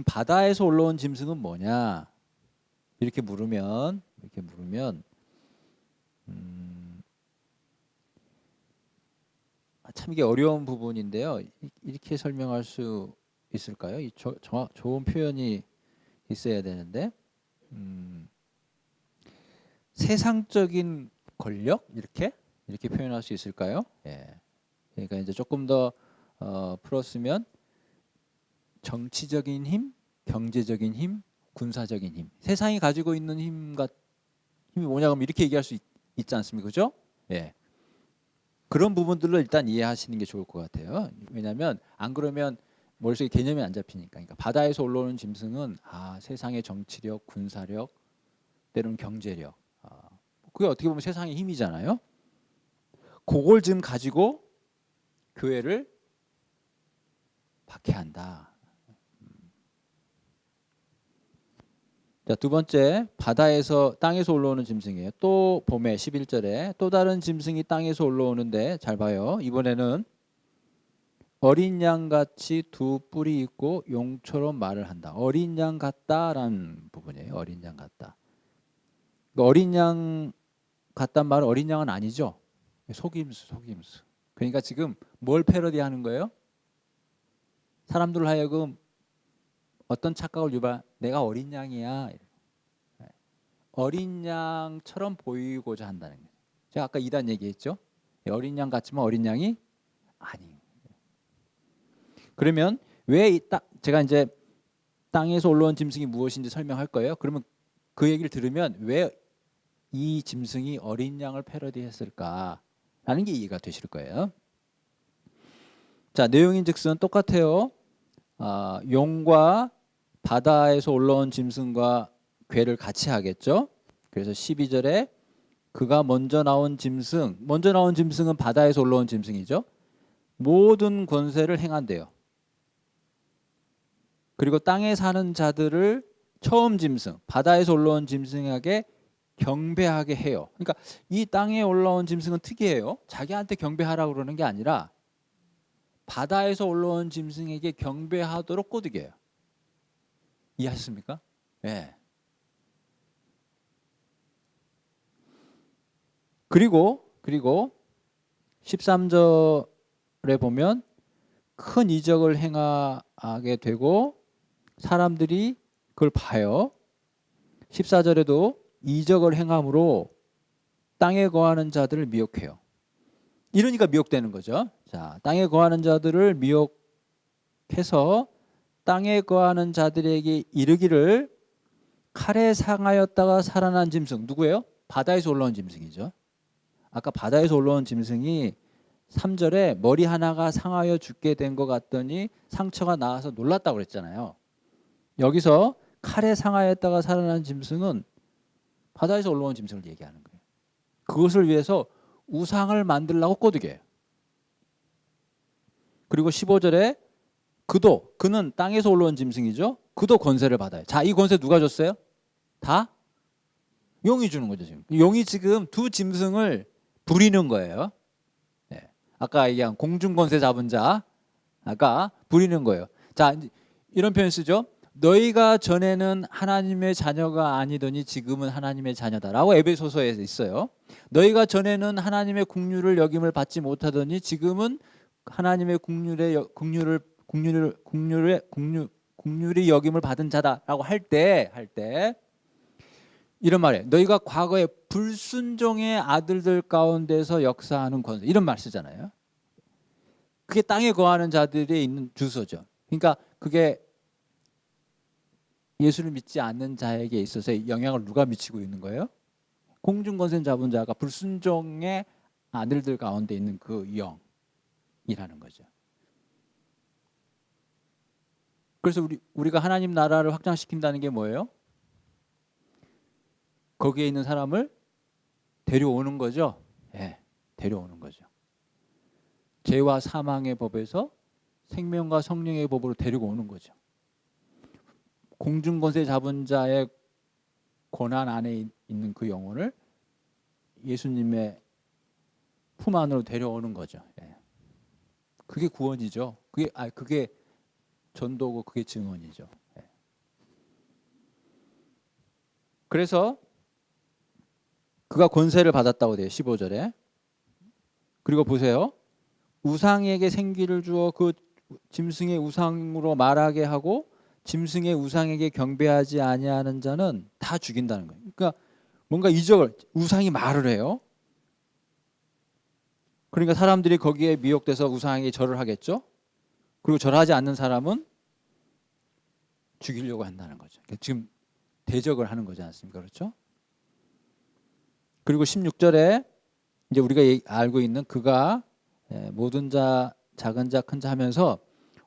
바다에서 올라온 짐승은 뭐냐? 이렇게 물으면 참 이게 어려운 부분인데요. 이렇게 설명할 수 있을까요? 좋은 표현이 있어야 되는데 세상적인 권력 이렇게 표현할 수 있을까요? 예. 그러니까 이제 조금 더 풀었으면 정치적인 힘, 경제적인 힘, 군사적인 힘. 세상이 가지고 있는 힘이 뭐냐 그러면 이렇게 얘기할 수 있지 않습니까? 그죠? 예. 그런 부분들로 일단 이해하시는 게 좋을 것 같아요. 왜냐하면 안 그러면 머릿속에 개념이 안 잡히니까. 그러니까 바다에서 올라오는 짐승은 세상의 정치력, 군사력, 때로는 경제력. 그게 어떻게 보면 세상의 힘이잖아요. 그걸 지금 가지고 교회를 박해한다. 자, 두 번째, 땅에서 올라오는 짐승이에요. 또 봄에 11절에 또 다른 짐승이 땅에서 올라오는데 잘 봐요. 이번에는 어린 양같이 두 뿔이 있고 용처럼 말을 한다. 어린 양 같다라는 부분이에요. 어린 양 같다. 어린 양 같단 말은 어린 양은 아니죠. 속임수. 그러니까 지금 뭘 패러디하는 거예요? 사람들 하여금 어떤 착각을 유발, 내가 어린 양이야. 어린 양처럼 보이고자 한다는 거예요. 제가 아까 2단 얘기했죠. 어린 양 같지만 어린 양이 아니. 그러면 제가 이제 땅에서 올라온 짐승이 무엇인지 설명할 거예요. 그러면 그 얘기를 들으면 왜 이 짐승이 어린 양을 패러디했을까라는 게 이해가 되실 거예요. 자, 내용인즉슨 똑같아요. 용과 바다에서 올라온 짐승과 괴를 같이 하겠죠. 그래서 12절에 그가 먼저 나온 짐승은 바다에서 올라온 짐승이죠. 모든 권세를 행한대요. 그리고 땅에 사는 자들을 처음 짐승, 바다에서 올라온 짐승에게 경배하게 해요. 그러니까 이 땅에 올라온 짐승은 특이해요. 자기한테 경배하라고 그러는 게 아니라 바다에서 올라온 짐승에게 경배하도록 꼬드겨요. 이해하셨습니까? 네. 그리고 13절에 보면 큰 이적을 행하게 되고 사람들이 그걸 봐요. 14절에도 이적을 행함으로 땅에 거하는 자들을 미혹해요. 이러니까 미혹되는 거죠. 자, 땅에 거하는 자들을 미혹해서 땅에 거하는 자들에게 이르기를 칼에 상하였다가 살아난 짐승 누구예요? 바다에서 올라온 짐승이죠. 아까 바다에서 올라온 짐승이 3절에 머리 하나가 상하여 죽게 된 것 같더니 상처가 나와서 놀랐다고 그랬잖아요. 여기서 칼에 상하였다가 살아난 짐승은 바다에서 올라온 짐승을 얘기하는 거예요. 그것을 위해서 우상을 만들려고 꼬드겨요. 그리고 15절에 그는 땅에서 올라온 짐승이죠. 그도 권세를 받아요. 자, 이 권세 누가 줬어요? 다 용이 주는 거죠. 지금 용이 지금 두 짐승을 부리는 거예요. 네. 아까 얘기한 공중권세 잡은 자 아까 부리는 거예요. 자, 이런 표현 쓰죠. 너희가 전에는 하나님의 자녀가 아니더니 지금은 하나님의 자녀다라고 에베소서에 있어요. 너희가 전에는 하나님의 국률을 여김을 받지 못하더니 지금은 하나님의 국률이 여김을 받은 자다라고 할 때 이런 말이에요. 너희가 과거에 불순종의 아들들 가운데서 역사하는 권세 이런 말 쓰잖아요. 그게 땅에 거하는 자들이 있는 주소죠. 그러니까 그게 예수를 믿지 않는 자에게 있어서 영향을 누가 미치고 있는 거예요? 공중권세 잡은 자가 불순종의 아들들 가운데 있는 그 영이라는 거죠. 그래서 우리가 하나님 나라를 확장시킨다는 게 뭐예요? 거기에 있는 사람을 데려오는 거죠. 예, 데려오는 거죠. 죄와 사망의 법에서 생명과 성령의 법으로 데리고 오는 거죠. 공중권세 잡은 자의 권한 안에 있는 그 영혼을 예수님의 품 안으로 데려오는 거죠. 예. 그게 구원이죠. 그게 전도고 그게 증언이죠. 예. 그래서 그가 권세를 받았다고 돼요. 15절에. 그리고 보세요. 우상에게 생기를 주어 그 짐승의 우상으로 말하게 하고 짐승의 우상에게 경배하지 아니하는 자는 다 죽인다는 거예요. 그러니까 뭔가 이적을, 우상이 말을 해요. 그러니까 사람들이 거기에 미혹돼서 우상에게 절을 하겠죠. 그리고 절하지 않는 사람은 죽이려고 한다는 거죠. 그러니까 지금 대적을 하는 거지 않습니까? 그렇죠? 그리고 16절에 이제 우리가 알고 있는 그가 모든 자, 작은 자, 큰 자 하면서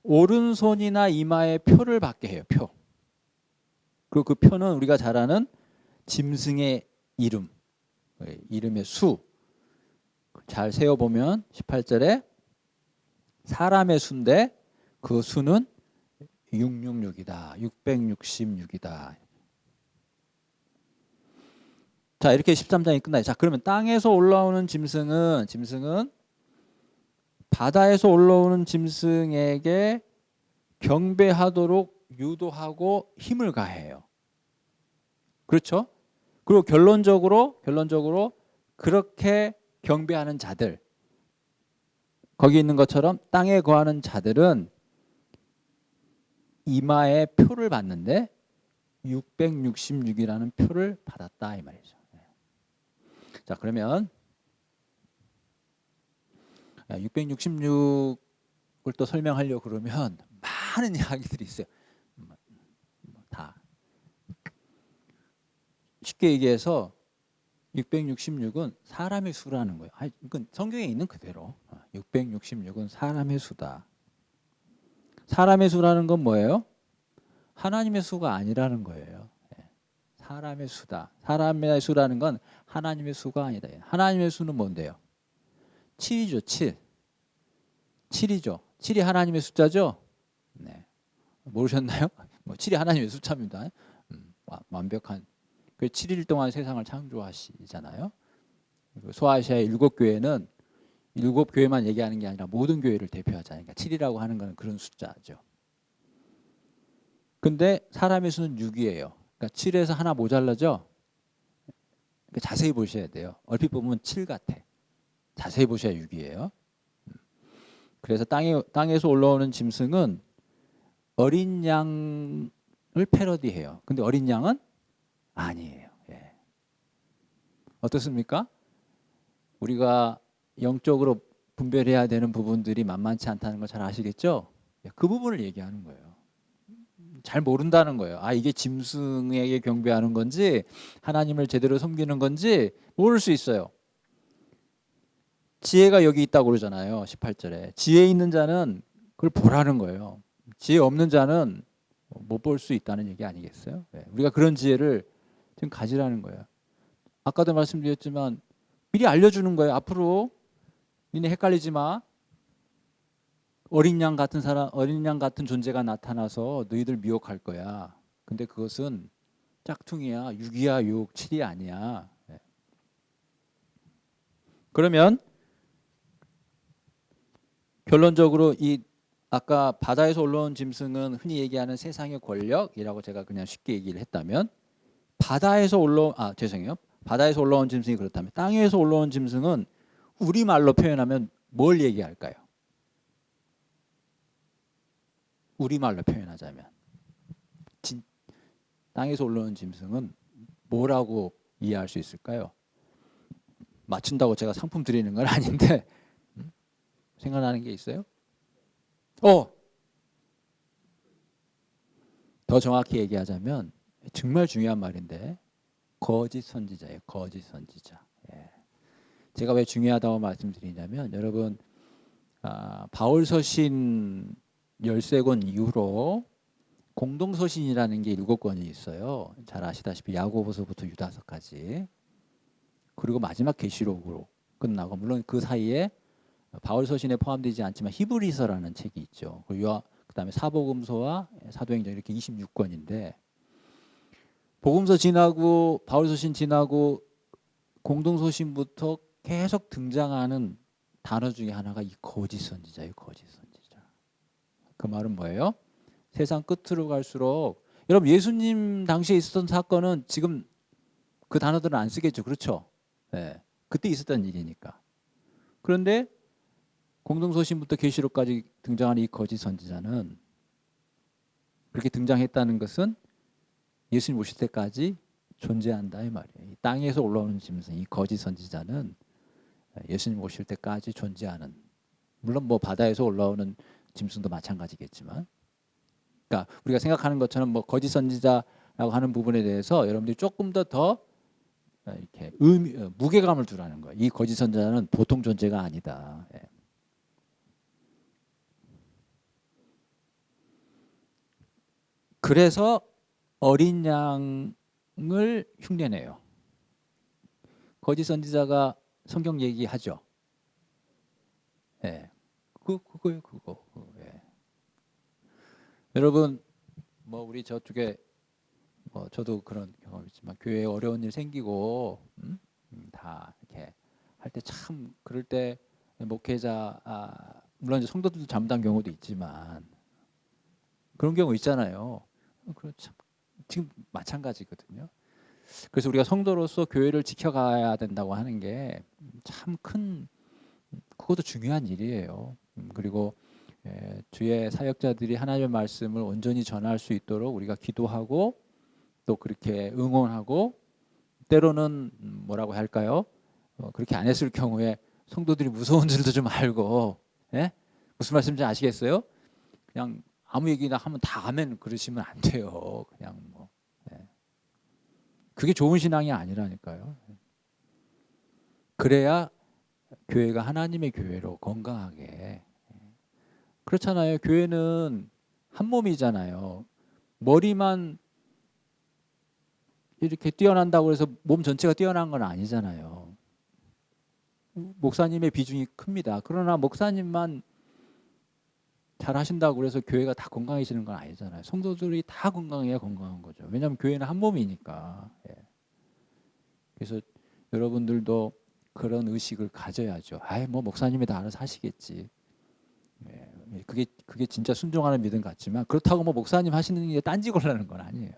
오른손이나 이마에 표를 받게 해요. 표. 그리고 그 표는 우리가 잘 아는 짐승의 이름, 이름의 수. 잘 세어보면 18절에 사람의 수인데 그 수는 666이다. 666이다. 자, 이렇게 13장이 끝나요. 자, 그러면 땅에서 올라오는 짐승은 바다에서 올라오는 짐승에게 경배하도록 유도하고 힘을 가해요. 그렇죠? 그리고 결론적으로 그렇게 경배하는 자들, 거기 있는 것처럼 땅에 거하는 자들은 이마에 표를 받는데 666이라는 표를 받았다 이 말이죠. 자, 그러면 666을 또 설명하려고 그러면 많은 이야기들이 있어요. 다 쉽게 얘기해서 666은 사람의 수라는 거예요. 이건 성경에 있는 그대로 666은 사람의 수다. 사람의 수라는 건 뭐예요? 하나님의 수가 아니라는 거예요. 사람의 수다. 사람의 수라는 건 하나님의 수가 아니다. 하나님의 수는 뭔데요? 7이죠. 7. 7이죠. 7이 하나님의 숫자죠? 네. 모르셨나요? 7이 하나님의 숫자입니다. 완벽한. 그 7일 동안 세상을 창조하시잖아요. 소아시아의 7교회는 7교회만 얘기하는 게 아니라 모든 교회를 대표하잖아요. 그러니까 7이라고 하는 건 그런 숫자죠. 근데 사람의 수는 6이에요. 그러니까 7에서 하나 모자라죠? 그러니까 자세히 보셔야 돼요. 얼핏 보면 7 같아. 자세히 보셔야 6이에요. 그래서 땅에서 올라오는 짐승은 어린 양을 패러디해요. 근데 어린 양은 아니에요. 예. 어떻습니까? 우리가 영적으로 분별해야 되는 부분들이 만만치 않다는 걸 잘 아시겠죠? 그 부분을 얘기하는 거예요. 잘 모른다는 거예요. 이게 짐승에게 경배하는 건지 하나님을 제대로 섬기는 건지 모를 수 있어요. 지혜가 여기 있다고 그러잖아요. 18절에. 지혜 있는 자는 그걸 보라는 거예요. 지혜 없는 자는 못 볼 수 있다는 얘기 아니겠어요? 네. 우리가 그런 지혜를 지금 가지라는 거예요. 아까도 말씀드렸지만 미리 알려주는 거예요. 앞으로 니네 헷갈리지 마. 어린 양 같은 존재가 나타나서 너희들 미혹할 거야. 근데 그것은 짝퉁이야. 6이야 6, 7이 아니야. 네. 그러면 결론적으로 이 아까 바다에서 올라온 짐승은 흔히 얘기하는 세상의 권력이라고 제가 그냥 쉽게 얘기를 했다면 바다에서 올라온 짐승이 그렇다면 땅에서 올라온 짐승은 우리말로 표현하면 뭘 얘기할까요? 우리말로 표현하자면 땅에서 올라온 짐승은 뭐라고 이해할 수 있을까요? 맞춘다고 제가 상품 드리는 건 아닌데 생각나는 게 있어요? 더 정확히 얘기하자면 정말 중요한 말인데 거짓 선지자예요. 거짓 선지자. 예. 제가 왜 중요하다고 말씀드리냐면 여러분 바울서신 13권 이후로 공동서신이라는 게 7권이 있어요. 잘 아시다시피 야고보서부터 유다서까지. 그리고 마지막 계시록으로 끝나고 물론 그 사이에 바울서신에 포함되지 않지만 히브리서라는 책이 있죠. 그다음에 사복음서와 사도행전 이렇게 26권인데 복음서 지나고 바울서신 지나고 공동서신부터 계속 등장하는 단어 중에 하나가 이 거짓 선지자예요. 거짓 선지자. 그 말은 뭐예요? 세상 끝으로 갈수록 여러분 예수님 당시에 있었던 사건은 지금 그 단어들은 안 쓰겠죠. 그렇죠? 예. 그때 있었던 일이니까. 그런데 공동소신부터 계시록까지 등장하는 이 거짓 선지자는 그렇게 등장했다는 것은 예수님 오실 때까지 존재한다 이 말이에요. 이 땅에서 올라오는 짐승, 이 거짓 선지자는 예수님 오실 때까지 존재하는, 물론 뭐 바다에서 올라오는 짐승도 마찬가지겠지만, 그러니까 우리가 생각하는 것처럼 뭐 거짓 선지자라고 하는 부분에 대해서 여러분들이 조금 더 이렇게 무게감을 두라는 거예요. 이 거짓 선지자는 보통 존재가 아니다. 예. 그래서 어린 양을 흉내내요. 거짓 선지자가 성경 얘기하죠. 예. 그거예요, 그거. 예. 여러분, 뭐 우리 저쪽에 뭐 저도 그런 경험 있지만 교회에 어려운 일 생기고 다 이렇게 할 때 참 그럴 때 목회자 물론 이제 성도들도 잠단 경우도 있지만 그런 경우 있잖아요. 참 지금 마찬가지거든요. 그래서 우리가 성도로서 교회를 지켜가야 된다고 하는 게 참 큰, 그것도 중요한 일이에요. 그리고 주의 사역자들이 하나님의 말씀을 온전히 전할 수 있도록 우리가 기도하고 또 그렇게 응원하고, 때로는 뭐라고 할까요? 그렇게 안 했을 경우에 성도들이 무서운 줄도 좀 알고, 예? 무슨 말씀인지 아시겠어요? 그냥 아무 얘기나 하면 다 아멘 그러시면 안 돼요. 그냥 뭐. 예. 그게 좋은 신앙이 아니라니까요. 그래야 교회가 하나님의 교회로 건강하게. 그렇잖아요. 교회는 한 몸이잖아요. 머리만 이렇게 뛰어난다고 해서 몸 전체가 뛰어난 건 아니잖아요. 목사님의 비중이 큽니다. 그러나 목사님만 잘 하신다고 해서 교회가 다 건강해지는 건 아니잖아요. 성도들이 다 건강해야 건강한 거죠. 왜냐하면 교회는 한 몸이니까. 예. 그래서 여러분들도 그런 의식을 가져야죠. 뭐 목사님이 다 알아서 하시겠지. 예. 그게 진짜 순종하는 믿음 같지만, 그렇다고 뭐 목사님 하시는 일에 딴지 걸라는 건 아니에요.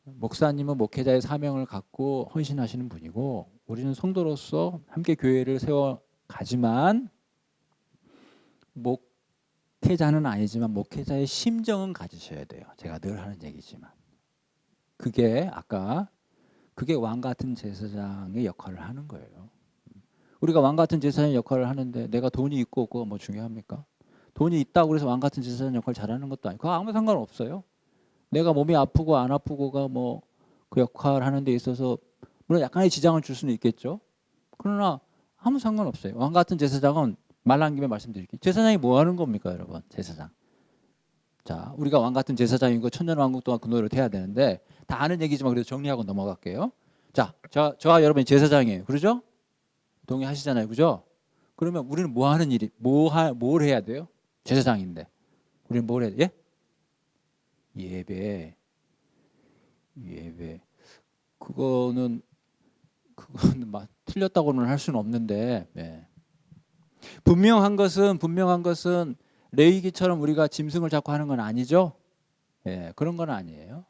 목사님은 목회자의 사명을 갖고 헌신하시는 분이고, 우리는 성도로서 함께 교회를 세워가지만 목회자는 아니지만 목회자의 심정은 가지셔야 돼요. 제가 늘 하는 얘기지만. 그게 왕 같은 제사장의 역할을 하는 거예요. 우리가 왕 같은 제사장의 역할을 하는데 내가 돈이 있고 없고가 뭐 중요합니까? 돈이 있다고 해서 왕 같은 제사장 역할 잘하는 것도 아니고, 그거 아무 상관없어요. 내가 몸이 아프고 안 아프고가 뭐 그 역할 하는 데 있어서 물론 약간의 지장을 줄 수는 있겠죠. 그러나 아무 상관없어요. 왕 같은 제사장은 말 나온 김에 말씀드릴게요. 제사장이 뭐 하는 겁니까, 여러분? 제사장. 자, 우리가 왕 같은 제사장이고 천년왕국 동안 그 노릇을 해야 되는데, 다 아는 얘기지만 그래도 정리하고 넘어갈게요. 자, 저와 여러분이 제사장이에요. 그러죠? 동의하시잖아요. 그죠? 그러면 우리는 뭐 하는 일이, 뭘 해야 돼요? 제사장인데. 우리는 뭘 해야 돼? 예? 예배. 그거는 막 틀렸다고는 할 수는 없는데, 네. 분명한 것은 레위기처럼 우리가 짐승을 잡고 하는 건 아니죠. 예, 그런 건 아니에요.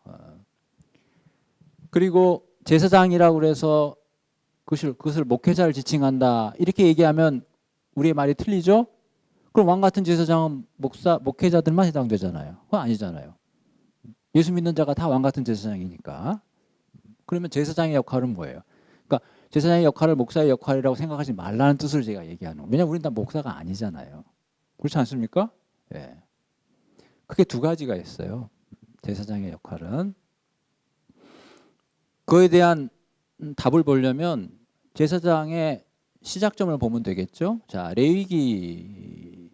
그리고 제사장이라고 그래서 그것을 목회자를 지칭한다 이렇게 얘기하면 우리의 말이 틀리죠. 그럼 왕 같은 제사장은 목회자들만 해당되잖아요. 그건 아니잖아요. 예수 믿는 자가 다 왕 같은 제사장이니까. 그러면 제사장의 역할은 뭐예요? 그러니까 제사장의 역할을 목사의 역할이라고 생각하지 말라는 뜻을 제가 얘기하는 거예요. 왜냐하면 우리는 다 목사가 아니잖아요. 그렇지 않습니까? 예. 크게 두 가지가 있어요. 제사장의 역할은. 그거에 대한 답을 보려면 제사장의 시작점을 보면 되겠죠. 자, 레위기에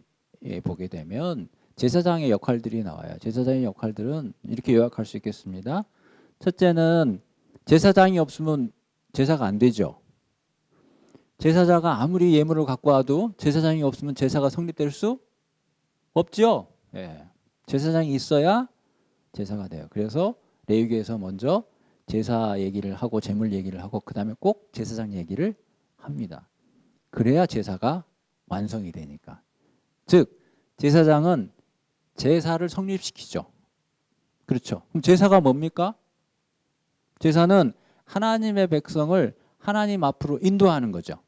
보게 되면 제사장의 역할들이 나와요. 제사장의 역할들은 이렇게 요약할 수 있겠습니다. 첫째는 제사장이 없으면 제사가 안 되죠. 제사자가 아무리 예물을 갖고 와도 제사장이 없으면 제사가 성립될 수 없죠. 예. 제사장이 있어야 제사가 돼요. 그래서 레위기에서 먼저 제사 얘기를 하고 제물 얘기를 하고 그 다음에 꼭 제사장 얘기를 합니다. 그래야 제사가 완성이 되니까. 즉 제사장은 제사를 성립시키죠. 그렇죠. 그럼 제사가 뭡니까? 제사는 하나님의 백성을 하나님 앞으로 인도하는 거죠.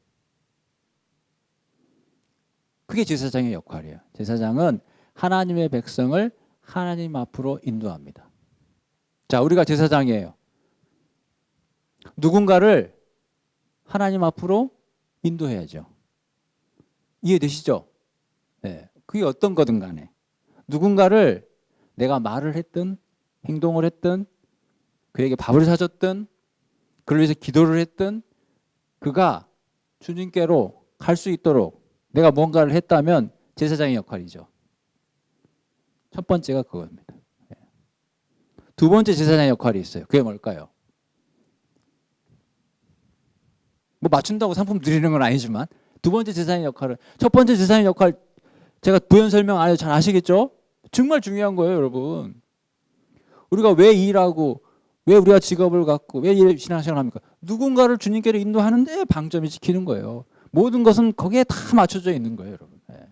그게 제사장의 역할이에요. 제사장은 하나님의 백성을 하나님 앞으로 인도합니다. 자, 우리가 제사장이에요. 누군가를 하나님 앞으로 인도해야죠. 이해되시죠? 네. 그게 어떤 거든 간에 누군가를 내가 말을 했든 행동을 했든 그에게 밥을 사줬든 그를 위해서 기도를 했든 그가 주님께로 갈 수 있도록 내가 뭔가를 했다면 제사장의 역할이죠. 첫 번째가 그겁니다. 두 번째 제사장의 역할이 있어요. 그게 뭘까요? 뭐 맞춘다고 상품 드리는 건 아니지만 두 번째 제사장의 역할은 첫 번째 제사장의 역할 제가 부연 설명 안 해도 잘 아시겠죠? 정말 중요한 거예요, 여러분. 우리가 왜 일하고 왜 우리가 직업을 갖고 왜 신앙생활을 합니까? 누군가를 주님께로 인도하는데 방점이 찍히는 거예요. 모든 것은 거기에 다 맞춰져 있는 거예요, 여러분. 네.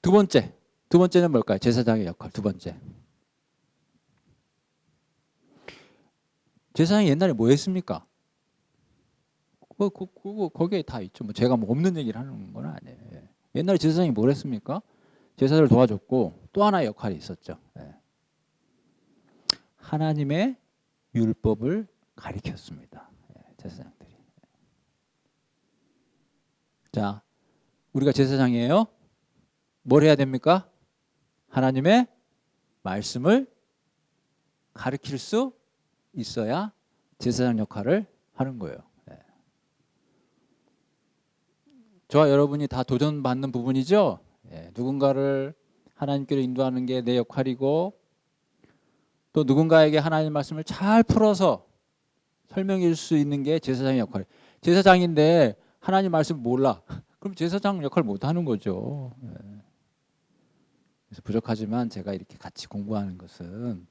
두 번째는 뭘까요? 제사장의 역할 두 번째. 제사장이 옛날에 뭐 했습니까? 거기에 다 있죠. 뭐 제가 뭐 없는 얘기를 하는 건 아니에요. 옛날에 제사장이 뭘 했습니까? 제사를 도와줬고 또 하나의 역할이 있었죠. 하나님의 율법을 가리켰습니다. 제사장들이. 자, 우리가 제사장이에요. 뭘 해야 됩니까? 하나님의 말씀을 가르칠 수 있어야 제사장 역할을 하는 거예요. 저와 여러분이 다 도전받는 부분이죠. 누군가를 하나님께로 인도하는 게 내 역할이고 또 누군가에게 하나님의 말씀을 잘 풀어서 설명해 줄 수 있는 게 제사장의 역할이에요. 제사장인데 하나님 말씀 몰라. 그럼 제사장 역할 못 하는 거죠. 그래서 부족하지만 제가 이렇게 같이 공부하는 것은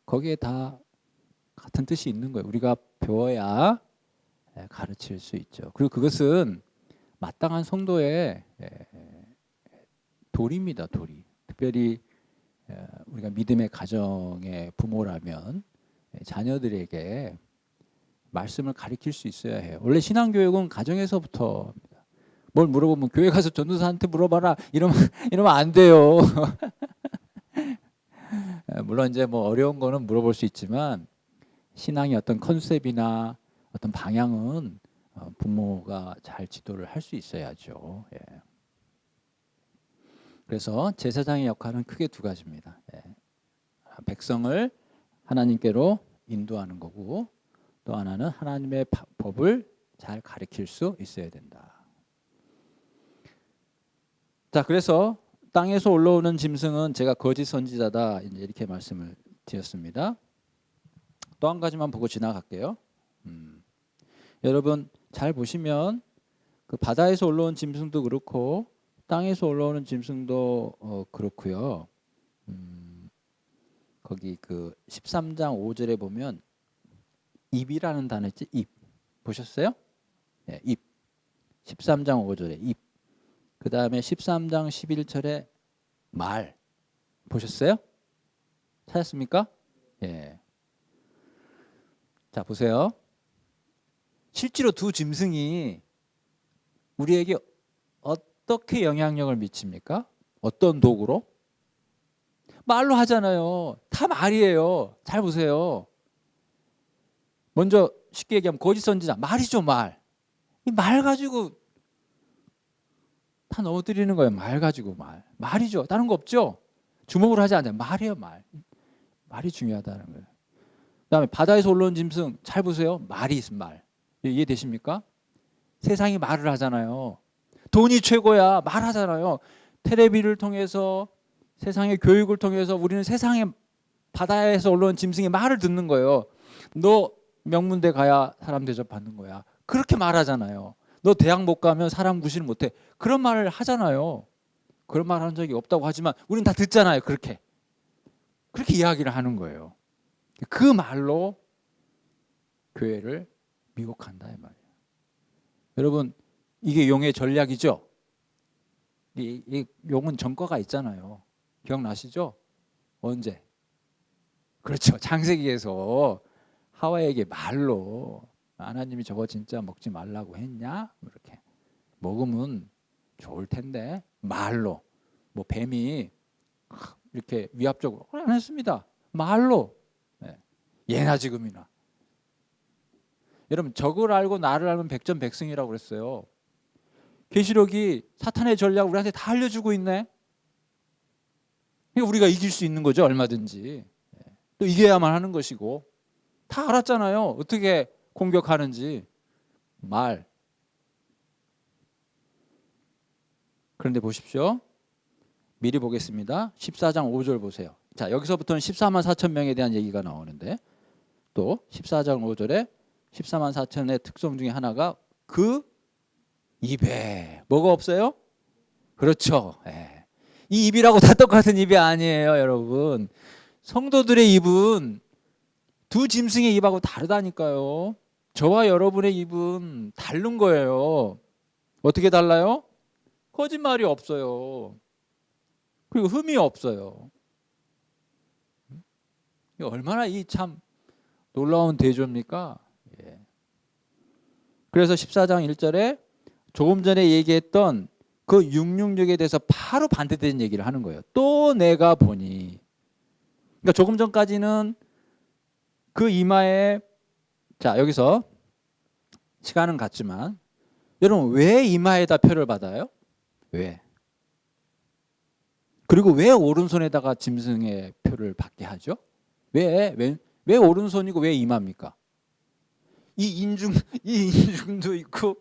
거기에 다 같은 뜻이 있는 거예요. 우리가 배워야 가르칠 수 있죠. 그리고 그것은 마땅한 성도의 도리입니다. 도리. 특별히 우리가 믿음의 가정의 부모라면 자녀들에게 말씀을 가르칠 수 있어야 해요. 원래 신앙교육은 가정에서부터입니다. 뭘 물어보면 교회 가서 전도사한테 물어봐라 이러면 안 돼요. 물론 이제 뭐 어려운 거는 물어볼 수 있지만 신앙의 어떤 컨셉이나 어떤 방향은 부모가 잘 지도를 할 수 있어야죠. 그래서 제사장의 역할은 크게 두 가지입니다. 백성을 하나님께로 인도하는 거고 또 하나는 하나님의 법을 잘 가르칠 수 있어야 된다. 자, 그래서 땅에서 올라오는 짐승은 제가 거짓 선지자다 이렇게 말씀을 드렸습니다. 또 한 가지만 보고 지나갈게요. 여러분 잘 보시면 그 바다에서 올라온 짐승도 그렇고 땅에서 올라오는 짐승도 그렇고요. 거기 그 13장 5절에 보면 입이라는 단어 있지? 입 보셨어요? 네, 입. 13장 5절에 입. 그 다음에 13장 11절에 말 보셨어요? 찾았습니까? 예. 자 보세요. 실제로 두 짐승이 우리에게 어떻게 영향력을 미칩니까? 어떤 도구로? 말로 하잖아요. 다 말이에요. 잘 보세요. 먼저 쉽게 얘기하면 거짓 선지자 말이죠. 말. 이 말 가지고 다 넘어뜨리는 거예요. 말 가지고 말이죠. 다른 거 없죠. 주먹으로 하지 않아요. 말이에요. 말이 중요하다는 거예요. 그다음에 바다에서 올라온 짐승 잘 보세요. 말이 있으면 말. 이해되십니까? 세상이 말을 하잖아요. 돈이 최고야. 말하잖아요. 텔레비를 통해서 세상의 교육을 통해서 우리는 세상의 바다에서 올라온 짐승의 말을 듣는 거예요. 너 명문대 가야 사람 대접받는 거야. 그렇게 말하잖아요. 너 대학 못 가면 사람 구실을 못해. 그런 말을 하잖아요. 그런 말 한 적이 없다고 하지만 우리는 다 듣잖아요. 그렇게 이야기를 하는 거예요. 그 말로 교회를 미혹한다 이 말이에요. 여러분 이게 용의 전략이죠. 이 용은 전과가 있잖아요. 기억나시죠? 언제? 그렇죠. 창세기에서 하와에게 말로 하나님이 저거 진짜 먹지 말라고 했냐? 이렇게 먹으면 좋을 텐데 말로 뭐 뱀이 이렇게 위압적으로 안 했습니다. 말로 예나 지금이나. 여러분 적을 알고 나를 알면 백전백승이라고 그랬어요. 계시록이 사탄의 전략을 우리한테 다 알려주고 있네. 우리가 이길 수 있는 거죠. 얼마든지. 또 이겨야만 하는 것이고 다 알았잖아요. 어떻게 공격하는지. 말. 그런데 보십시오. 미리 보겠습니다. 14장 5절 보세요. 자, 여기서부터는 14만 4천 명에 대한 얘기가 나오는데 또 14장 5절에 14만 4천의 특성 중에 하나가 그 입에 뭐가 없어요? 그렇죠. 이 입이라고 다 똑같은 입이 아니에요, 여러분. 성도들의 입은 두 짐승의 입하고 다르다니까요. 저와 여러분의 입은 다른 거예요. 어떻게 달라요? 거짓말이 없어요. 그리고 흠이 없어요. 얼마나 이 참 놀라운 대조입니까? 그래서 14장 1절에 조금 전에 얘기했던 그 666에 대해서 바로 반대되는 얘기를 하는 거예요. 또 내가 보니. 그러니까 조금 전까지는 그 이마에 자 여기서 시간은 같지만 여러분 왜 이마에다 표를 받아요? 왜? 그리고 왜 오른손에다가 짐승의 표를 받게 하죠? 왜 오른손이고 왜 이마입니까? 이 인중도 있고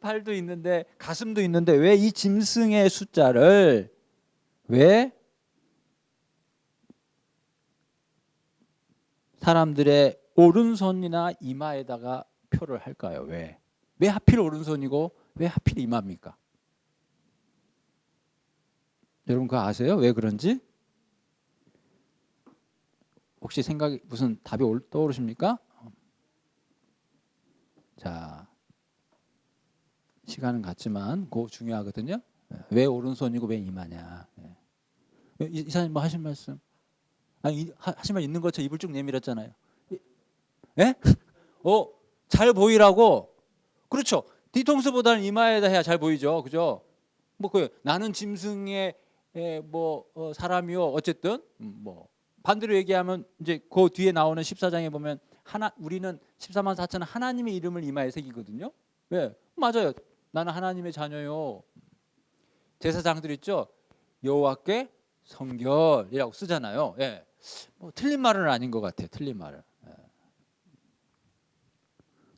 팔도 있는데 가슴도 있는데 왜 이 짐승의 숫자를 왜 사람들의 오른손이나 이마에다가 표를 할까요? 왜? 왜 하필 오른손이고 왜 하필 이마입니까? 여러분 그거 아세요? 왜 그런지? 혹시 생각이 무슨 답이 떠오르십니까? 자, 시간은 같지만 그거 중요하거든요. 왜 오른손이고 왜 이마냐? 이사님 뭐 하실 말씀? 아니 하실 말 있는 것처럼 입을 쭉 내밀었잖아요. 예? 잘 보이라고. 그렇죠. 뒤통수보다는 이마에다 해야 잘 보이죠. 그죠? 뭐 나는 짐승의 사람이요. 어쨌든 뭐 반대로 얘기하면 이제 그 뒤에 나오는 14장에 보면 우리는 14만 4천은 하나님의 이름을 이마에 새기거든요. 왜? 맞아요. 나는 하나님의 자녀요. 제사장들 있죠. 여호와께 성결이라고 쓰잖아요. 예. 뭐 틀린 말은 아닌 것 같아요. 틀린 말은.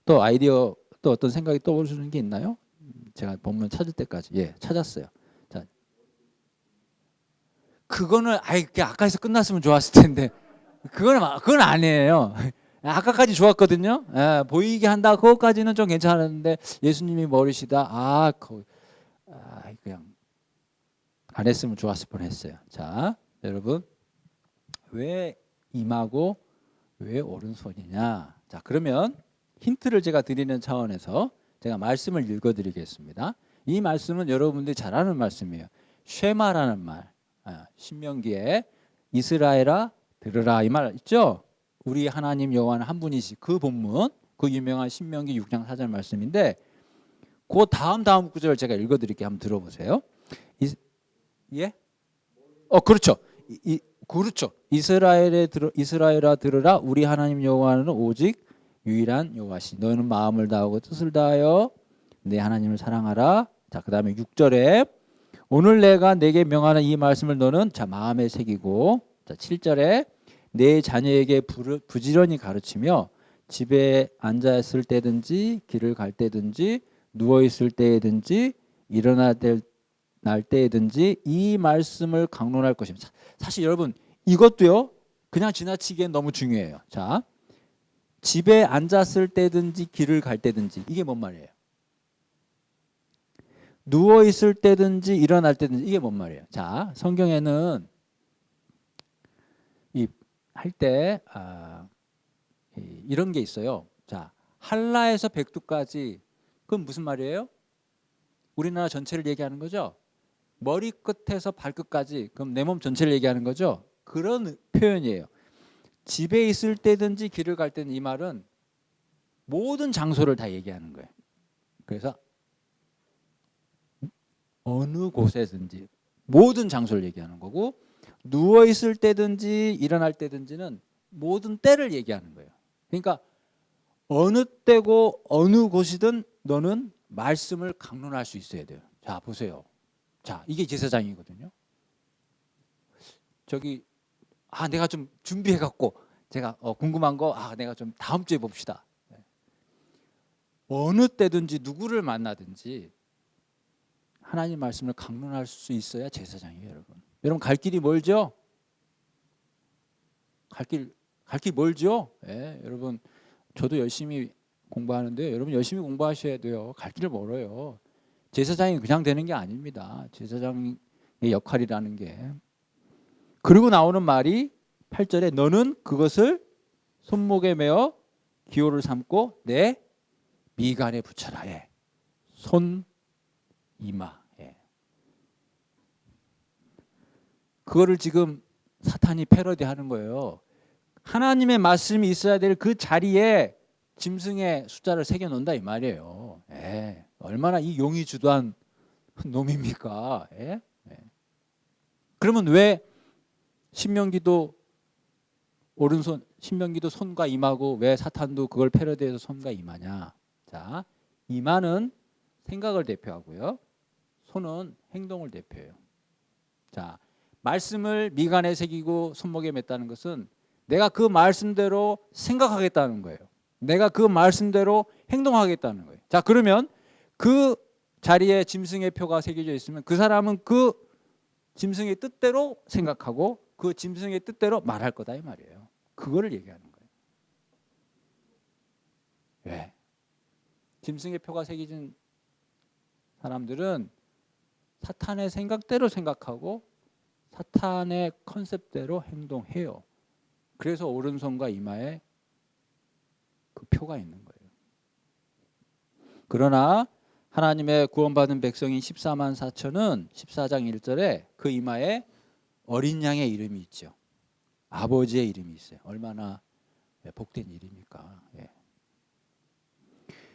또 아이디어 또 어떤 생각이 떠오르는 게 있나요? 제가 본문 찾을 때까지 찾았어요. 자, 그거는 아까 해서 끝났으면 좋았을 텐데 그건 아니에요. 아까까지 좋았거든요. 보이게 한다 그거까지는 좀 괜찮았는데 예수님이 머리시다 그냥 안 했으면 좋았을 뻔했어요. 자, 여러분 왜 이마고 왜 오른손이냐? 자, 그러면 힌트를 제가 드리는 차원에서 제가 말씀을 읽어드리겠습니다. 이 말씀은 여러분들이 잘 아는 말씀이에요. 쉐마라는 말, 신명기에 이스라엘아 들으라 이 말 있죠? 우리 하나님 여호와는 한 분이시. 그 본문, 그 유명한 신명기 6장 4절 말씀인데 그 다음 구절을 제가 읽어드릴게요. 한번 들어보세요. 그렇죠. 그렇죠. 이스라엘아 들으라. 우리 하나님 여호와는 오직 유일한 여호와시. 너는 마음을 다하고 뜻을 다하여 내 하나님을 사랑하라. 자, 그다음에 6절에 오늘 내가 내게 명하는 이 말씀을 너는 마음에 새기고. 자, 7절에 내 자녀에게 부지런히 가르치며 집에 앉아 있을 때든지 길을 갈 때든지 누워 있을 때든지 일어날 때든지 이 말씀을 강론할 것입니다. 사실 여러분 이것도요 그냥 지나치기엔 너무 중요해요. 자, 집에 앉았을 때든지 길을 갈 때든지 이게 뭔 말이에요? 누워 있을 때든지 일어날 때든지 이게 뭔 말이에요? 자, 성경에는 할 때 이런 게 있어요. 자, 한라에서 백두까지 그건 무슨 말이에요? 우리나라 전체를 얘기하는 거죠. 머리끝에서 발끝까지 그럼 내 몸 전체를 얘기하는 거죠. 그런 표현이에요. 집에 있을 때든지 길을 갈 때는 이 말은 모든 장소를 다 얘기하는 거예요. 그래서 어느 곳에든지 모든 장소를 얘기하는 거고, 누워 있을 때든지 일어날 때든지는 모든 때를 얘기하는 거예요. 그러니까 어느 때고 어느 곳이든 너는 말씀을 강론할 수 있어야 돼요. 자, 보세요. 자, 이게 제사장이거든요. 저기 내가 좀 준비해 갖고 제가 궁금한 거 내가 좀 다음 주에 봅시다. 어느 때든지 누구를 만나든지 하나님 말씀을 강론할 수 있어야 제사장이에요, 여러분. 여러분 갈 길이 멀죠? 갈 길 멀죠? 예, 여러분 저도 열심히 공부하는데 여러분 열심히 공부하셔야 돼요. 갈 길 멀어요. 제사장이 그냥 되는 게 아닙니다. 제사장의 역할이라는 게. 그리고 나오는 말이 8절에 너는 그것을 손목에 메어 기호를 삼고 내 미간에 붙여라. 예. 손, 이마. 예. 그거를 지금 사탄이 패러디하는 거예요. 하나님의 말씀이 있어야 될 그 자리에 짐승의 숫자를 새겨 놓는다 이 말이에요. 예. 얼마나 이 용이 주도한 놈입니까? 예? 예. 그러면 왜 신명기도 오른손, 신명기도 손과 이마고 왜 사탄도 그걸 패러디해서 손과 이마냐? 자, 이마는 생각을 대표하고요. 손은 행동을 대표해요. 자, 말씀을 미간에 새기고 손목에 맸다는 것은 내가 그 말씀대로 생각하겠다는 거예요. 내가 그 말씀대로 행동하겠다는 거예요. 자, 그러면 그 자리에 짐승의 표가 새겨져 있으면 그 사람은 그 짐승의 뜻대로 생각하고 그 짐승의 뜻대로 말할 거다 이 말이에요. 그거를 얘기하는 거예요. 왜? 짐승의 표가 새겨진 사람들은 사탄의 생각대로 생각하고 사탄의 컨셉대로 행동해요. 그래서 오른손과 이마에 그 표가 있는 거예요. 그러나 하나님의 구원받은 백성인 14만 4천은 14장 1절에 그 이마에 어린 양의 이름이 있죠. 아버지의 이름이 있어요. 얼마나 복된 일입니까? 예.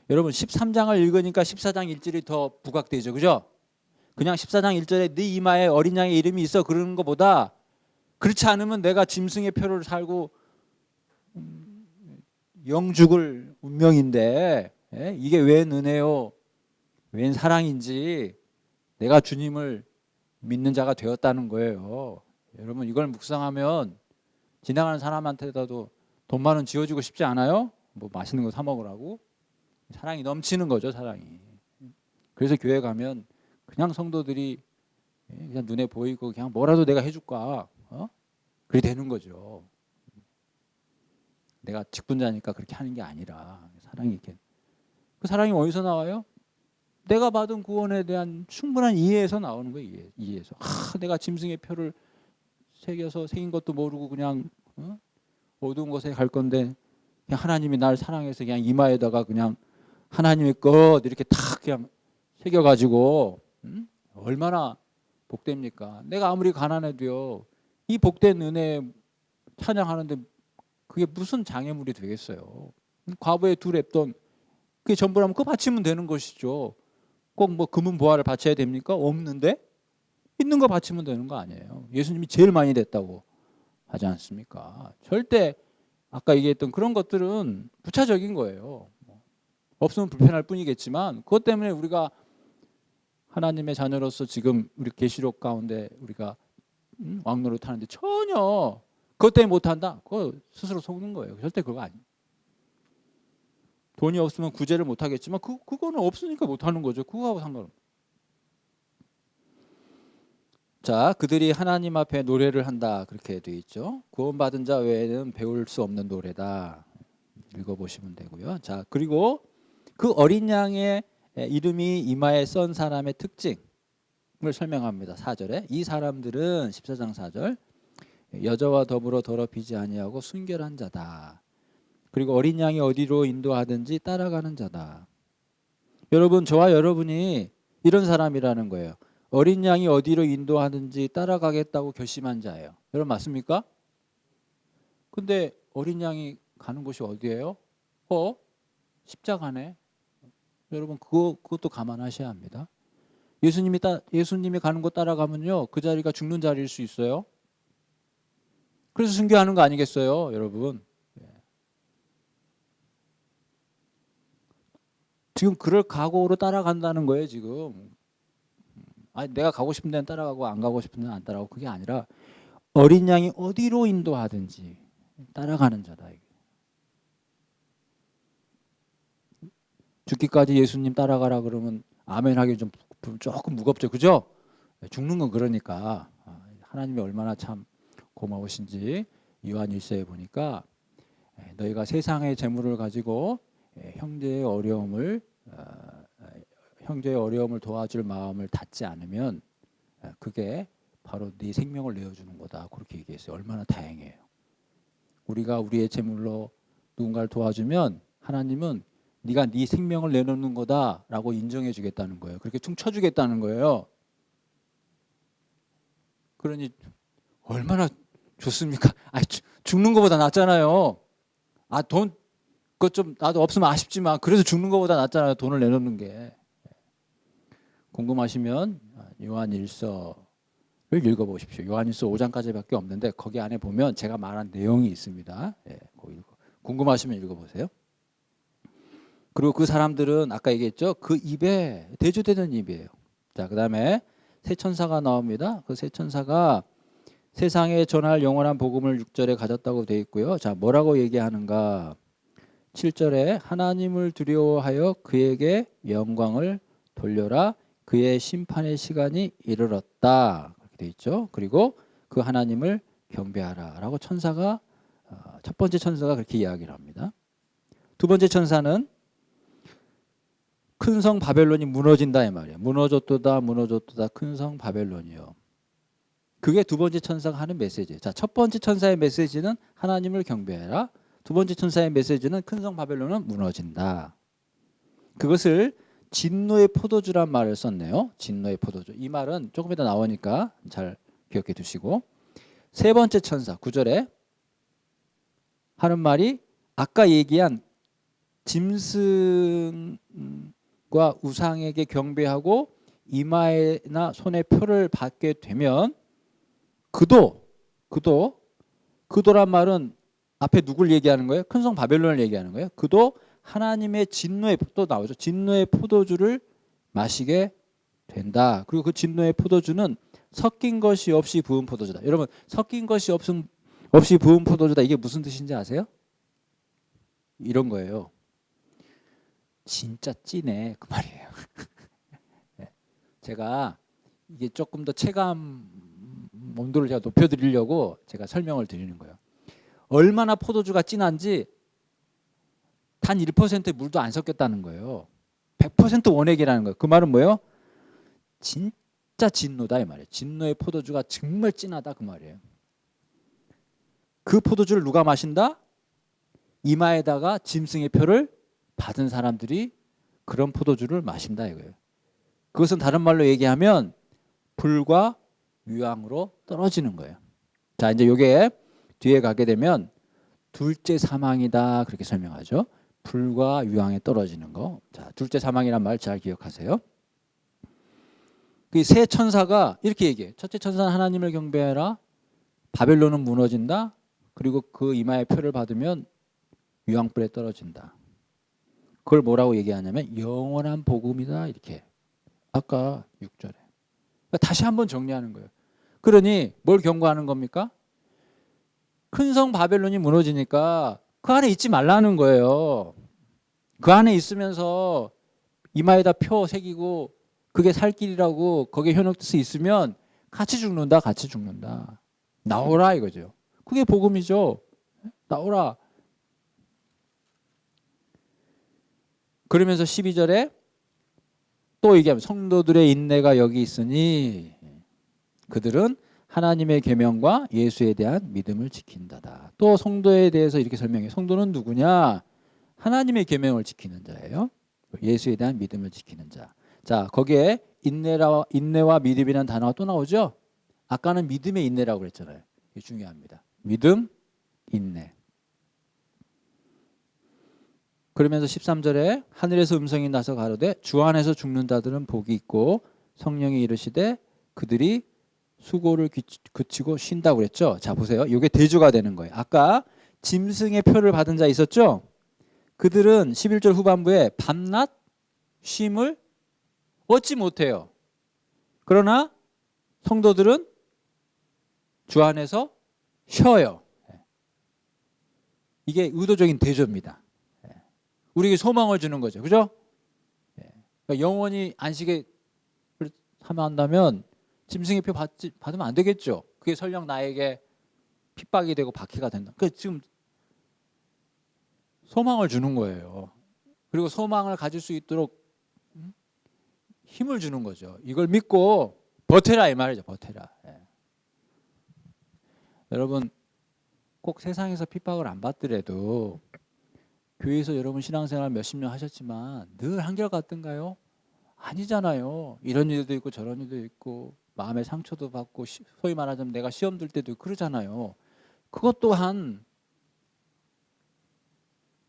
여러분 13장을 읽으니까 14장 1절이 더 부각되죠. 그죠? 그냥 14장 1절에 네 이마에 어린 양의 이름이 있어 그러는 것보다 그렇지 않으면 내가 짐승의 표를 살고 영죽을 운명인데 이게 웬 은혜요? 웬 사랑인지 내가 주님을 믿는 자가 되었다는 거예요. 여러분 이걸 묵상하면 지나가는 사람한테도 돈 많은 지어주고 싶지 않아요? 뭐 맛있는 거 사 먹으라고? 사랑이 넘치는 거죠, 사랑이. 그래서 교회 가면 그냥 성도들이 그냥 눈에 보이고 그냥 뭐라도 내가 해줄까? 그게 되는 거죠. 내가 직분자니까 그렇게 하는 게 아니라 사랑이 이렇게. 그 사랑이 어디서 나와요? 내가 받은 구원에 대한 충분한 이해에서 나오는 거예요. 이해에서. 내가 짐승의 표를 새긴 것도 모르고 그냥 어두운 곳에 갈 건데 그냥 하나님이 날 사랑해서 그냥 이마에다가 그냥 하나님의 것 이렇게 탁 그냥 새겨가지고 얼마나 복됩니까? 내가 아무리 가난해도요. 이 복된 은혜 찬양하는데 그게 무슨 장애물이 되겠어요? 과부의 두 랩돈 그게 전부라면 그거 바치면 되는 것이죠. 꼭 뭐 금은 보화를 바쳐야 됩니까? 없는데 있는 거 바치면 되는 거 아니에요. 예수님이 제일 많이 됐다고 하지 않습니까? 절대 아까 얘기했던 그런 것들은 부차적인 거예요. 없으면 불편할 뿐이겠지만 그것 때문에 우리가 하나님의 자녀로서 지금 우리 계시록 가운데 우리가 왕노릇 하는데 전혀 그것 때문에 못한다. 그거 스스로 속는 거예요. 절대 그거 아니에요. 돈이 없으면 구제를 못하겠지만 그거는 없으니까 못하는 거죠. 그거하고 상관없어요. 자, 그들이 하나님 앞에 노래를 한다 그렇게 되어 있죠. 구원받은 자 외에는 배울 수 없는 노래다. 읽어보시면 되고요. 자, 그리고 그 어린 양의 이름이 이마에 썬 사람의 특징을 설명합니다. 4절에 이 사람들은 14장 4절 여자와 더불어 더럽히지 아니하고 순결한 자다. 그리고 어린 양이 어디로 인도하든지 따라가는 자다. 여러분 저와 여러분이 이런 사람이라는 거예요. 어린 양이 어디로 인도하든지 따라가겠다고 결심한 자예요. 여러분 맞습니까? 근데 어린 양이 가는 곳이 어디예요? 십자가네. 여러분 그것도 감안하셔야 합니다. 예수님이 가는 곳 따라가면요, 그 자리가 죽는 자리일 수 있어요. 그래서 순교하는 거 아니겠어요, 여러분? 지금 그럴 각오로 따라간다는 거예요, 지금. 아니, 내가 가고 싶은 데는 따라가고 안 가고 싶은 데는 안 따라가고, 그게 아니라 어린 양이 어디로 인도하든지 따라가는 자다. 죽기까지 예수님 따라가라 그러면 아멘 하기 좀 조금 무겁죠, 그죠? 죽는 건 그러니까. 하나님이 얼마나 참 고마우신지 요한 1서에 보니까 너희가 세상의 재물을 가지고 형제의 어려움을 도와줄 마음을 닫지 않으면 그게 바로 네 생명을 내어주는 거다, 그렇게 얘기했어요. 얼마나 다행이에요. 우리가 우리의 재물로 누군가를 도와주면 하나님은 네가 네 생명을 내놓는 거다라고 인정해 주겠다는 거예요. 그렇게 퉁쳐주겠다는 거예요. 그러니 얼마나 좋습니까? 죽는 것보다 낫잖아요. 돈 그것 좀 나도 없으면 아쉽지만 그래도 죽는 것보다 낫잖아요. 돈을 내놓는 게. 궁금하시면 요한 1서를 읽어보십시오. 요한 1서 5장까지밖에 없는데 거기 안에 보면 제가 말한 내용이 있습니다. 궁금하시면 읽어보세요. 그리고 그 사람들은 아까 얘기했죠. 그 입에 대조되는 입이에요. 자, 그 다음에 새 천사가 나옵니다. 그 새 천사가 세상에 전할 영원한 복음을 6절에 가졌다고 되어 있고요. 자, 뭐라고 얘기하는가? 7절에 하나님을 두려워하여 그에게 영광을 돌려라. 그의 심판의 시간이 이르렀다. 그렇게 되어 있죠. 그리고 그 하나님을 경배하라 라고 천사가 첫 번째 천사가 그렇게 이야기를 합니다. 두 번째 천사는 큰 성 바벨론이 무너진다 이 말이에요. 무너졌도다 큰 성 바벨론이요. 그게 두 번째 천사가 하는 메시지예요. 자, 첫 번째 천사의 메시지는 하나님을 경배해라. 두 번째 천사의 메시지는 큰 성 바벨론은 무너진다. 그것을 진노의 포도주란 말을 썼네요. 진노의 포도주. 이 말은 조금 이따 나오니까 잘 기억해 두시고, 세 번째 천사 9절에 하는 말이 아까 얘기한 짐승과 우상에게 경배하고 이마에나 손에 표를 받게 되면 그도란 말은 앞에 누굴 얘기하는 거예요? 큰 성 바벨론을 얘기하는 거예요. 그도 하나님의 진노의, 또 나오죠. 진노의 포도주를 마시게 된다. 그리고 그 진노의 포도주는 섞인 것이 없이 부은 포도주다. 여러분, 섞인 것이 없이 부은 포도주다. 이게 무슨 뜻인지 아세요? 이런 거예요. 진짜 찐해, 그 말이에요. 제가 이게 조금 더 체감 온도를 제가 높여드리려고 제가 설명을 드리는 거예요. 얼마나 포도주가 진한지 단 1%의 물도 안 섞였다는 거예요. 100% 원액이라는 거예요. 그 말은 뭐예요? 진짜 진노다 이 말이에요. 진노의 포도주가 정말 진하다 그 말이에요. 그 포도주를 누가 마신다? 이마에다가 짐승의 표를 받은 사람들이 그런 포도주를 마신다 이거예요. 그것은 다른 말로 얘기하면 불과 유황으로 떨어지는 거예요. 자, 이제 이게 뒤에 가게 되면 둘째 사망이다 그렇게 설명하죠. 불과 유황에 떨어지는 거. 자, 둘째 사망이란 말 잘 기억하세요. 그 세 천사가 이렇게 얘기해요. 첫째 천사는 하나님을 경배해라. 바벨론은 무너진다. 그리고 그 이마에 표를 받으면 유황불에 떨어진다. 그걸 뭐라고 얘기하냐면 영원한 복음이다 이렇게. 아까 6절에. 그러니까 다시 한번 정리하는 거예요. 그러니 뭘 경고하는 겁니까? 큰 성 바벨론이 무너지니까 그 안에 있지 말라는 거예요. 그 안에 있으면서 이마에다 표 새기고 그게 살 길이라고 거기에 현혹돼서 있으면 같이 죽는다. 나오라 이거죠. 그게 복음이죠. 나오라. 그러면서 12절에 또 얘기하면 성도들의 인내가 여기 있으니 그들은 하나님의 계명과 예수에 대한 믿음을 지킨다다. 또 성도에 대해서 이렇게 설명해요. 성도는 누구냐? 하나님의 계명을 지키는 자예요. 예수에 대한 믿음을 지키는 자. 자, 거기에 인내와 믿음이라는 단어가 또 나오죠. 아까는 믿음의 인내라고 그랬잖아요. 이게 중요합니다. 믿음, 인내. 그러면서 13절에 하늘에서 음성이 나서 가로되 주 안에서 죽는 자들은 복이 있고 성령이 이르시되 그들이 수고를 그치고 쉰다고 그랬죠. 자 보세요. 이게 대조가 되는 거예요. 아까 짐승의 표를 받은 자 있었죠. 그들은 11절 후반부에 밤낮 쉼을 얻지 못해요. 그러나 성도들은 주 안에서 쉬어요. 이게 의도적인 대조입니다. 우리에게 소망을 주는 거죠. 그죠? 그러니까 영원히 안식에 하면 한다면 짐승의 표 받으면 안 되겠죠. 그게 설령 나에게 핍박이 되고 박해가 된다. 그러니까 지금 소망을 주는 거예요. 그리고 소망을 가질 수 있도록 힘을 주는 거죠. 이걸 믿고 버텨라 이 말이죠. 버텨라. 여러분 꼭 세상에서 핍박을 안 받더라도 교회에서 여러분 신앙생활 몇십 년 하셨지만 늘 한결같던가요? 아니잖아요. 이런 일도 있고 저런 일도 있고 마음의 상처도 받고 소위 말하자면 내가 시험 들 때도 그러잖아요. 그것 또한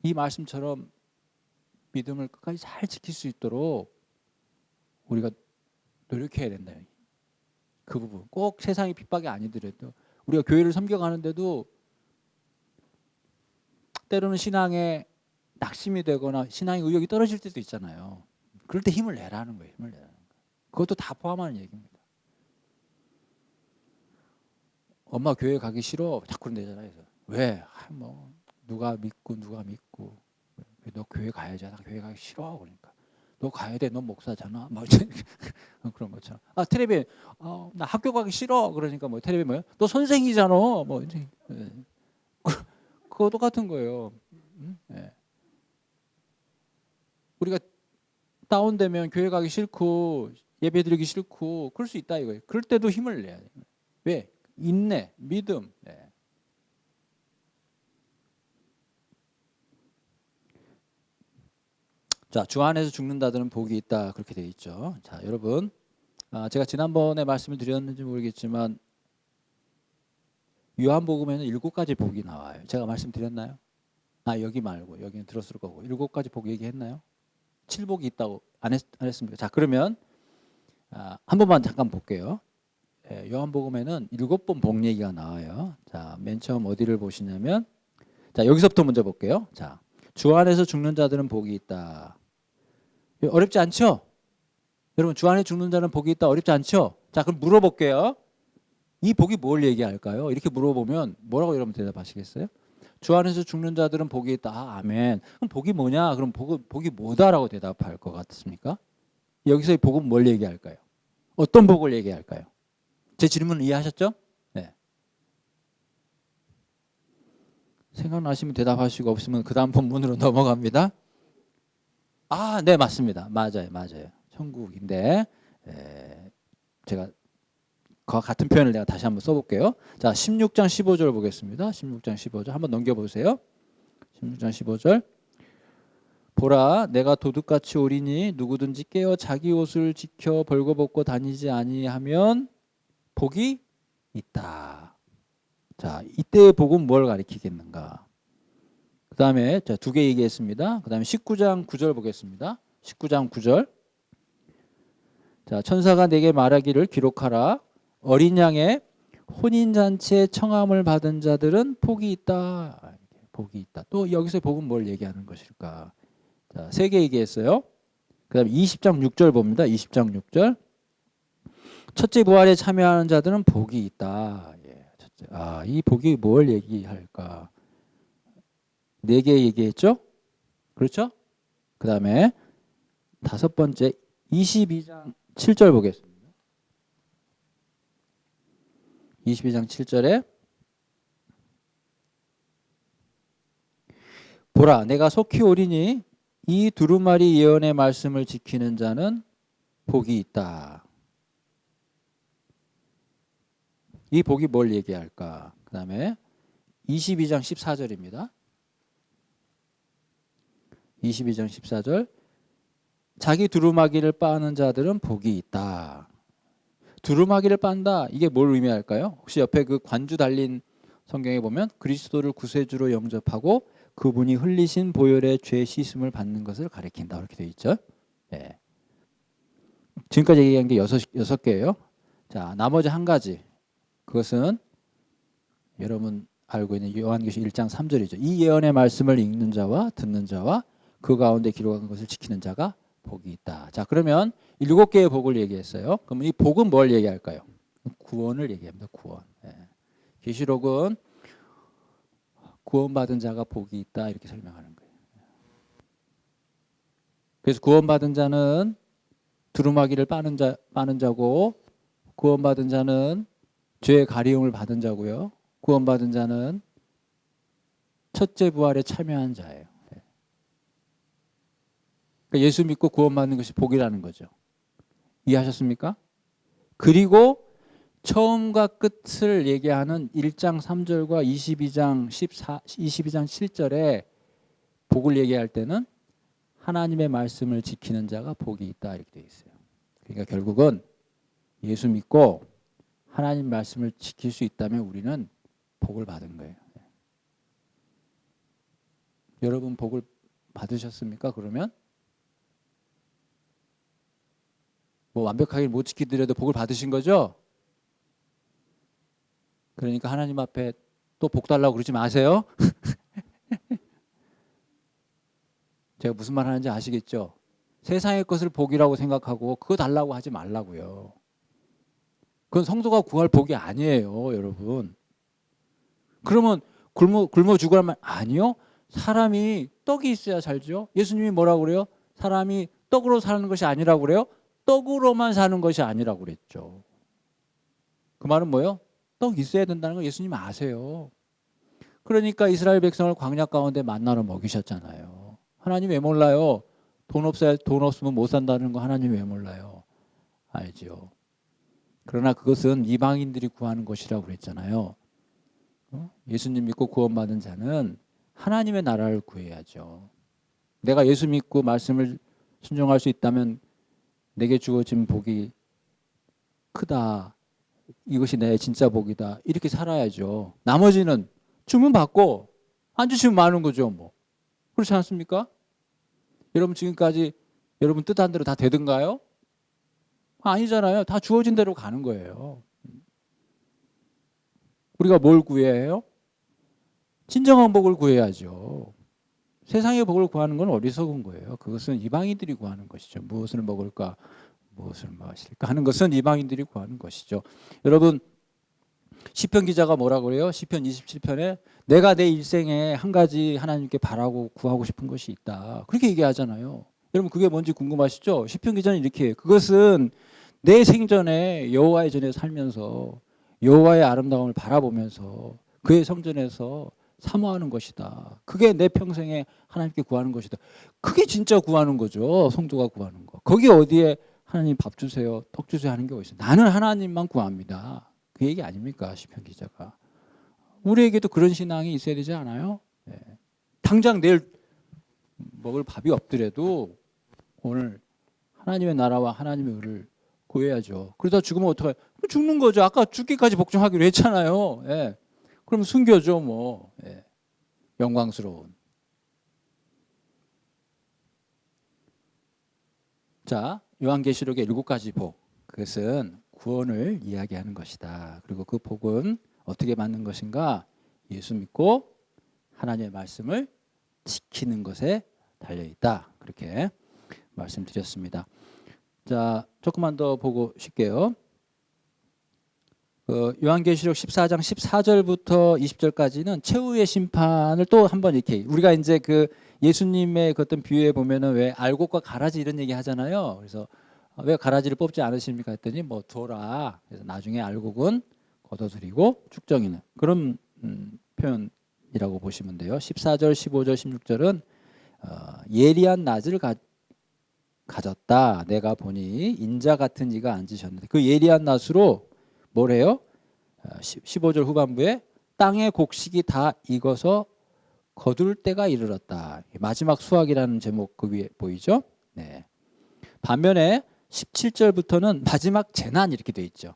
이 말씀처럼 믿음을 끝까지 잘 지킬 수 있도록 우리가 노력해야 된다. 그 부분 꼭 세상의 핍박이 아니더라도 우리가 교회를 섬겨가는데도 때로는 신앙에 낙심이 되거나 신앙의 의욕이 떨어질 때도 있잖아요. 그럴 때 힘을 내라는 거예요. 힘을 내라는 거예요. 그것도 다 포함하는 얘기입니다. 엄마 교회 가기 싫어 자꾸 그런대잖아요. 왜? 뭐 누가 믿고 너 교회 가야지. 나 교회 가기 싫어. 그러니까 너 가야 돼. 너 목사잖아. 뭐 그런 것처럼. 아 텔레비 나 학교 가기 싫어. 그러니까 뭐 텔레비 뭐야? 너 선생이잖아. 뭐 이제 그거 똑같은 거예요. 네. 우리가 다운되면 교회 가기 싫고 예배 드리기 싫고 그럴 수 있다 이거예요. 그럴 때도 힘을 내야 돼요. 왜? 인내, 믿음. 네. 자, 주 안에서 죽는다들은 복이 있다 그렇게 되어 있죠. 자, 여러분 제가 지난번에 말씀을 드렸는지 모르겠지만 요한복음에는 7가지 복이 나와요. 제가 말씀드렸나요? 여기 말고 여기는 들었을 거고 7가지 복 얘기했나요? 7복이 있다고 안 했습니까? 자, 그러면 한 번만 잠깐 볼게요. 요한복음에는 7번 복 얘기가 나와요. 자, 맨 처음 어디를 보시냐면 자, 여기서부터 먼저 볼게요. 자, 주 안에서 죽는 자들은 복이 있다. 어렵지 않죠? 여러분 주 안에 죽는 자는 복이 있다. 어렵지 않죠? 자, 그럼 물어볼게요. 이 복이 뭘 얘기할까요? 이렇게 물어보면 뭐라고 여러분 대답하시겠어요? 주 안에서 죽는 자들은 복이 있다. 아멘. 그럼 복이 뭐냐? 그럼 복이 뭐다라고 대답할 것 같습니까? 여기서의 복은 뭘 얘기할까요? 어떤 복을 얘기할까요? 제 질문 이해하셨죠? 네. 생각나시면 대답하시고 없으면 그 다음 본문으로 넘어갑니다. 네, 맞습니다. 맞아요. 천국인데 제가 그와 같은 표현을 내가 다시 한번 써볼게요. 자, 16장 15절 보겠습니다. 16장 15절 한번 넘겨보세요. 16장 15절 보라 내가 도둑같이 오리니 누구든지 깨어 자기 옷을 지켜 벌거벗고 다니지 아니하면 복이 있다. 자, 이때의 복은 뭘 가리키겠는가? 그 다음에 자, 2개 얘기했습니다. 그 다음에 19장 9절 보겠습니다. 19장 9절 자, 천사가 내게 말하기를 기록하라. 어린 양의 혼인잔치에 청함을 받은 자들은 복이 있다. 복이 있다. 또 여기서 복은 뭘 얘기하는 것일까? 자, 3개 얘기했어요. 그 다음에 20장 6절 봅니다. 20장 6절 첫째 부활에 참여하는 자들은 복이 있다. 첫째. 이 복이 뭘 얘기할까? 4개 얘기했죠? 그렇죠? 그 다음에 5번째 22장 7절 보겠습니다. 22장 7절에 보라 내가 속히 오리니 이 두루마리 예언의 말씀을 지키는 자는 복이 있다. 이 복이 뭘 얘기할까? 그 다음에 22장 14절입니다. 22장 14절 자기 두루마기를 빠는 자들은 복이 있다. 두루마기를 빤다. 이게 뭘 의미할까요? 혹시 옆에 그 관주 달린 성경에 보면 그리스도를 구세주로 영접하고 그분이 흘리신 보혈의 죄 씻음을 받는 것을 가리킨다. 이렇게 되어 있죠. 예. 지금까지 얘기한 게 여섯 개예요. 자, 나머지 한 가지. 그것은 여러분 알고 있는 요한계시록 1장 3절이죠. 이 예언의 말씀을 읽는 자와 듣는 자와 그 가운데 기록한 것을 지키는 자가 복이 있다. 자, 그러면 7개의 복을 얘기했어요. 그러면 이 복은 뭘 얘기할까요? 구원을 얘기합니다. 구원. 예. 계시록은 구원받은 자가 복이 있다 이렇게 설명하는 거예요. 그래서 구원받은 자는 두루마기를 빠는 자고, 구원받은 자는 죄의 가리움을 받은 자고요. 구원받은 자는 첫째 부활에 참여한 자예요. 그러니까 예수 믿고 구원받는 것이 복이라는 거죠. 이해하셨습니까? 그리고 처음과 끝을 얘기하는 1장 3절과 22장 7절에 복을 얘기할 때는 하나님의 말씀을 지키는 자가 복이 있다 이렇게 되어 있어요. 그러니까 결국은 예수 믿고 하나님 말씀을 지킬 수 있다면 우리는 복을 받은 거예요. 여러분 복을 받으셨습니까? 그러면 뭐 완벽하게 못 지키더라도 복을 받으신 거죠? 그러니까 하나님 앞에 또 복 달라고 그러지 마세요. 제가 무슨 말 하는지 아시겠죠? 세상의 것을 복이라고 생각하고 그거 달라고 하지 말라고요. 그건 성도가 구할 복이 아니에요, 여러분. 그러면 굶어 죽으란 말 아니요? 사람이 떡이 있어야 살죠. 예수님이 뭐라고 그래요? 사람이 떡으로 사는 것이 아니라고 그래요? 떡으로만 사는 것이 아니라고 그랬죠. 그 말은 뭐예요? 떡 있어야 된다는 걸 예수님 아세요. 그러니까 이스라엘 백성을 광야 가운데 만나러 먹이셨잖아요. 하나님 왜 몰라요? 돈 없으면 못 산다는 거 하나님 왜 몰라요? 알죠. 그러나 그것은 이방인들이 구하는 것이라고 그랬잖아요. 예수님 믿고 구원받은 자는 하나님의 나라를 구해야죠. 내가 예수 믿고 말씀을 순종할 수 있다면 내게 주어진 복이 크다. 이것이 내 진짜 복이다. 이렇게 살아야죠. 나머지는 주면 받고 안 주시면 마는 거죠. 뭐. 그렇지 않습니까? 여러분 지금까지 여러분 뜻한 대로 다 되든가요? 아니잖아요. 다 주어진 대로 가는 거예요. 우리가 뭘 구해야 해요? 진정한 복을 구해야죠. 세상의 복을 구하는 건 어리석은 거예요. 그것은 이방인들이 구하는 것이죠. 무엇을 먹을까, 무엇을 마실까 하는 것은 이방인들이 구하는 것이죠. 여러분 시편 기자가 뭐라고 그래요? 시편 27편에 내가 내 일생에 한 가지 하나님께 바라고 구하고 싶은 것이 있다. 그렇게 얘기하잖아요. 여러분 그게 뭔지 궁금하시죠? 시편 기자는 이렇게 해요. 그것은 내 생전에 여호와의 전에 살면서 여호와의 아름다움을 바라보면서 그의 성전에서 사모하는 것이다. 그게 내 평생에 하나님께 구하는 것이다. 그게 진짜 구하는 거죠. 성도가 구하는 거. 거기 어디에 하나님 밥 주세요, 떡 주세요 하는 게 어디 있어요? 나는 하나님만 구합니다. 그 얘기 아닙니까? 시편 기자가. 우리에게도 그런 신앙이 있어야 되지 않아요? 네. 당장 내일 먹을 밥이 없더라도 오늘 하나님의 나라와 하나님의 의를 구해야죠. 그러다 죽으면 어떡해요? 죽는 거죠. 아까 죽기까지 복종하기로 했잖아요. 예. 그럼 순교죠 뭐. 예. 영광스러운. 자, 요한계시록의 7가지 복. 그것은 구원을 이야기하는 것이다. 그리고 그 복은 어떻게 받는 것인가? 예수 믿고 하나님의 말씀을 지키는 것에 달려있다. 그렇게 말씀드렸습니다. 자, 조금만 더 보고 쉴게요. 요한계시록 14장 14절부터 20절까지는 최후의 심판을 또 한번 이렇게 우리가 이제 그 예수님의 그 어떤 비유에 보면은 왜 알곡과 가라지 이런 얘기 하잖아요. 그래서 왜 가라지를 뽑지 않으십니까 했더니 뭐 둬라. 그래서 나중에 알곡은 걷어들이고 축정이는 그런 표현이라고 보시면 돼요. 14절, 15절, 16절은 예리한 낯을 가졌다. 내가 보니 인자 같은 이가 앉으셨는데 그 예리한 낯으로 뭘 해요? 15절 후반부에 땅의 곡식이 다 익어서 거둘 때가 이르렀다. 마지막 수확이라는 제목 그 위에 보이죠? 네. 반면에 17절부터는 마지막 재난 이렇게 돼 있죠.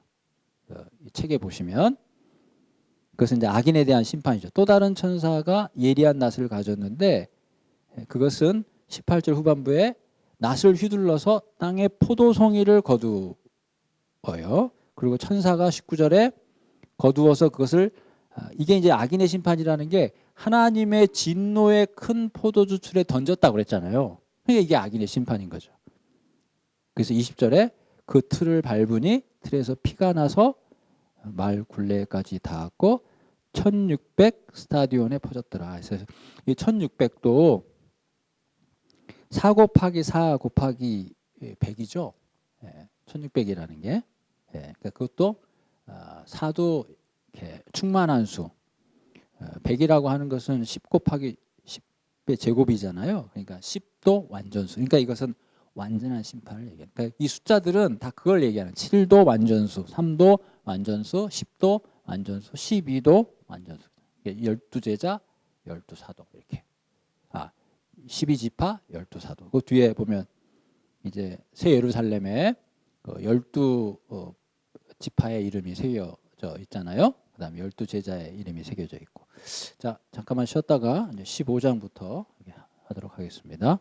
이 책에 보시면 그것은 이제 악인에 대한 심판이죠. 또 다른 천사가 예리한 낫을 가졌는데 그것은 18절 후반부에 낫을 휘둘러서 땅에 포도송이를 거두어요. 그리고 천사가 19절에 거두어서 그것을 이게 이제 악인의 심판이라는 게 하나님의 진노의 큰 포도주 틀에 던졌다고 그랬잖아요. 그러니까 이게 악인의 심판인 거죠. 그래서 20절에 그 틀을 밟으니 틀에서 피가 나서 말 굴레까지 닿았고 1600 스타디온에 퍼졌더라. 그래서 이 1600도 4 곱하기 4 곱하기 100이죠. 1600이라는 게. 그러니까 그것도 4도 이렇게 충만한 수. 100이라고 하는 것은 10 곱하기 10의 제곱이잖아요. 그러니까 10도 완전수. 그러니까 이것은 완전한 심판을 얘기해요. 그러니까 이 숫자들은 다 그걸 얘기하는 7도 완전수, 3도 완전수, 10도 완전수, 12도 완전수. 12제자, 12사도 이렇게. 12지파, 12사도. 그 뒤에 보면 이제 새 예루살렘에 12지파의 이름이 새겨져 있잖아요. 그다음에 12제자의 이름이 새겨져 있고. 자, 잠깐만 쉬었다가 이제 15장부터 하도록 하겠습니다.